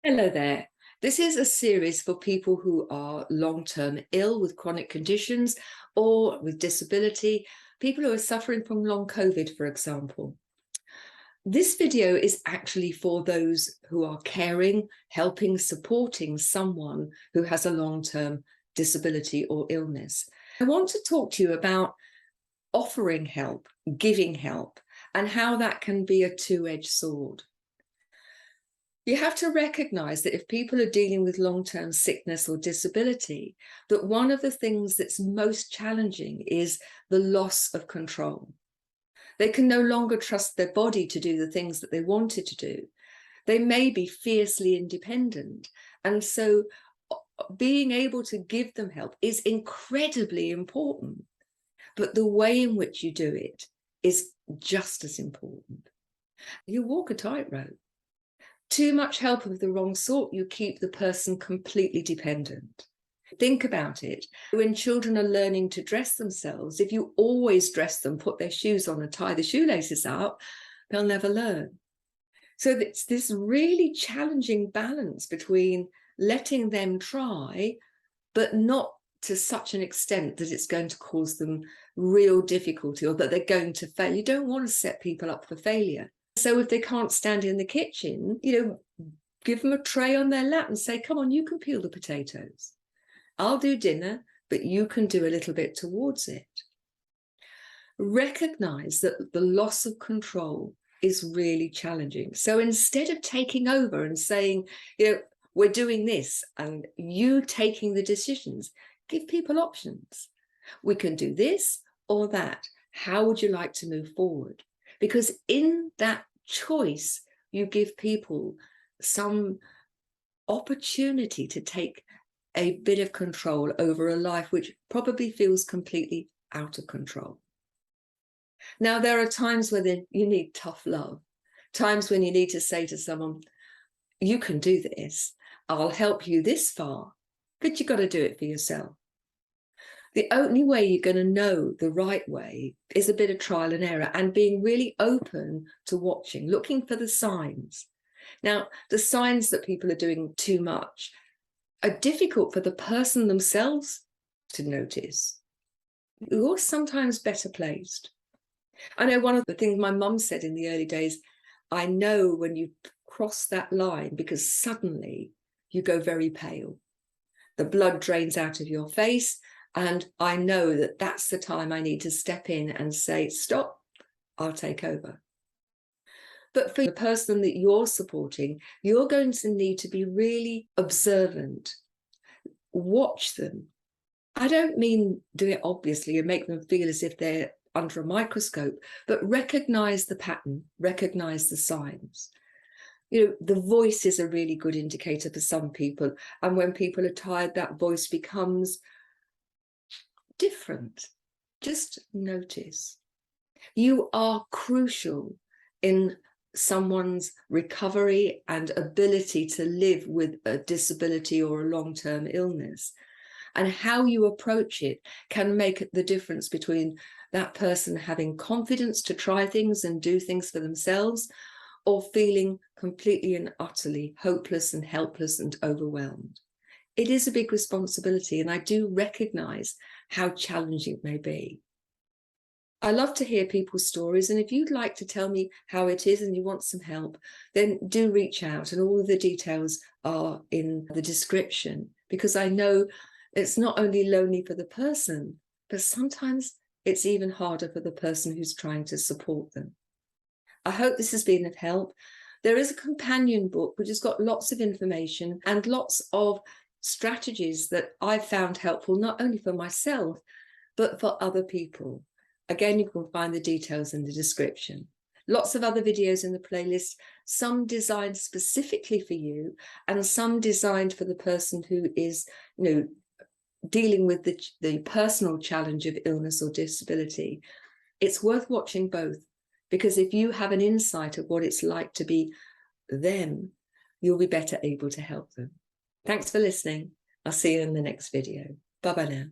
Hello there. This is a series for people who are long-term ill with chronic conditions or with disability, people who are suffering from long COVID, for example. This video is actually for those who are caring, helping, supporting someone who has a long-term disability or illness. I want to talk to you about offering help, giving help, and how that can be a two-edged sword. You have to recognize that if people are dealing with long-term sickness or disability, that one of the things that's most challenging is the loss of control. They can no longer trust their body to do the things that they wanted to do. They may be fiercely independent. And so being able to give them help is incredibly important. But the way in which you do it is just as important. You walk a tightrope. Too much help of the wrong sort, you keep the person completely dependent. Think about it. When children are learning to dress themselves, if you always dress them, put their shoes on and tie the shoelaces up, they'll never learn. So it's this really challenging balance between letting them try, but not to such an extent that it's going to cause them real difficulty or that they're going to fail. You don't want to set people up for failure. So if they can't stand in the kitchen, give them a tray on their lap and say, come on, you can peel the potatoes. I'll do dinner, but you can do a little bit towards it. Recognize that the loss of control is really challenging. So instead of taking over and saying, we're doing this and you taking the decisions, give people options. We can do this or that. How would you like to move forward? Because in that choice, you give people some opportunity to take a bit of control over a life which probably feels completely out of control. Now, there are times when you need tough love, times when you need to say to someone, you can do this, I'll help you this far, but you've got to do it for yourself. The only way you're going to know the right way is a bit of trial and error and being really open to watching, looking for the signs. Now, the signs that people are doing too much are difficult for the person themselves to notice. You're sometimes better placed. I know one of the things my mum said in the early days, I know when you cross that line because suddenly you go very pale. The blood drains out of your face. And I know that that's the time I need to step in and say, stop, I'll take over. But for the person that you're supporting, you're going to need to be really observant. Watch them. I don't mean do it obviously and make them feel as if they're under a microscope, but recognize the pattern, recognize the signs. The voice is a really good indicator for some people. And when people are tired, that voice becomes different. Just notice. You are crucial in someone's recovery and ability to live with a disability or a long-term illness. And how you approach it can make the difference between that person having confidence to try things and do things for themselves or feeling completely and utterly hopeless and helpless and overwhelmed. It is a big responsibility, and I do recognize how challenging it may be. I love to hear people's stories, and if you'd like to tell me how it is and you want some help, then do reach out, and all of the details are in the description, because I know it's not only lonely for the person, but sometimes it's even harder for the person who's trying to support them. I hope this has been of help. There is a companion book which has got lots of information and lots of strategies that I've found helpful, not only for myself, but for other people. Again, you can find the details in the description. Lots of other videos in the playlist, some designed specifically for you and some designed for the person who is, dealing with the personal challenge of illness or disability. It's worth watching both, because if you have an insight of what it's like to be them, you'll be better able to help them. Thanks for listening. I'll see you in the next video. Bye-bye now.